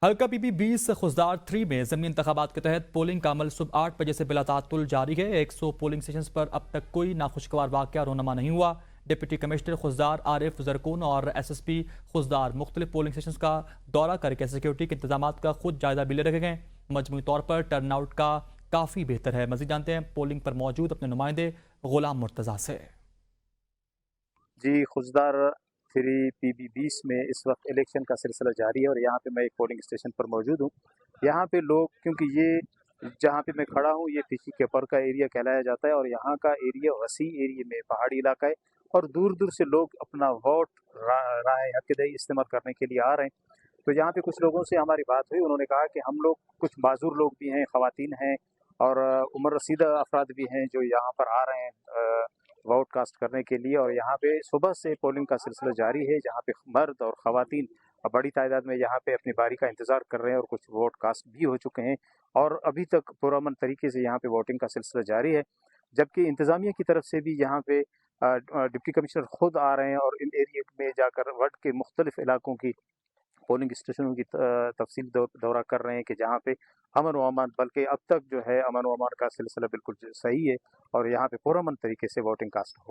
हल्का पीपी 20 खुजदार 3 में ज़मीनी इंतखाबात के तहत पोलिंग का अमल सुबह 8 बजे से बिलातातुल जारी है। 100 पोलिंग स्टेशन पर अब तक कोई नाखुशगवार वाक़या रोनमा नहीं हुआ। डिप्टी कमिश्नर खुजदार आरिफ जरकून और SSP खुजदार मुख्तलिफ पोलिंग स्टेशन का दौरा करके सिक्योरिटी के इंतजाम का खुद जायजा भी ले रखे गए। मजमूई तौर पर टर्न आउट का काफ़ी बेहतर है। मज़ीद जानते हैं पोलिंग पर मौजूद अपने नुमाइंदे गुलाम मुर्तज़ा से। जी, खुजदार 3 PB20 में इस वक्त इलेक्शन का सिलसिला जारी है और यहाँ पे मैं एक पोलिंग स्टेशन पर मौजूद हूँ। यहाँ पे लोग, क्योंकि ये जहाँ पे मैं खड़ा हूँ ये टिशी केपर का एरिया कहलाया जाता है और यहाँ का एरिया वसी एरिया में पहाड़ी इलाका है और दूर दूर से लोग अपना वोट राय हक़-ए-दही इस्तेमाल करने के लिए आ रहे हैं। तो यहाँ पे कुछ लोगों से हमारी बात हुई, उन्होंने कहा कि हम लोग कुछ माज़ूर लोग भी हैं, ख़वातीन हैं और उम्र रसीदा अफराद भी हैं जो यहाँ पर आ रहे हैं वोट कास्ट करने के लिए। और यहाँ पे सुबह से पोलिंग का सिलसिला जारी है, जहाँ पे मर्द और ख़वातीन बड़ी तादाद में यहाँ पे अपनी बारी का इंतज़ार कर रहे हैं और कुछ वोट कास्ट भी हो चुके हैं और अभी तक पुरअमन तरीके से यहाँ पे वोटिंग का सिलसिला जारी है। जबकि इंतज़ामिया की तरफ से भी यहाँ पे डिप्टी कमिश्नर खुद आ रहे हैं और इन एरिया में जाकर वड के मुख्तलिफ इलाकों की पोलिंग स्टेशनों की तफसील दौरा कर रहे हैं कि जहाँ पे अमन व अमान, बल्कि अब तक जो है अमन व अमान का सिलसिला बिल्कुल सही है और यहाँ पे पुरअमन तरीके से वोटिंग कास्ट हो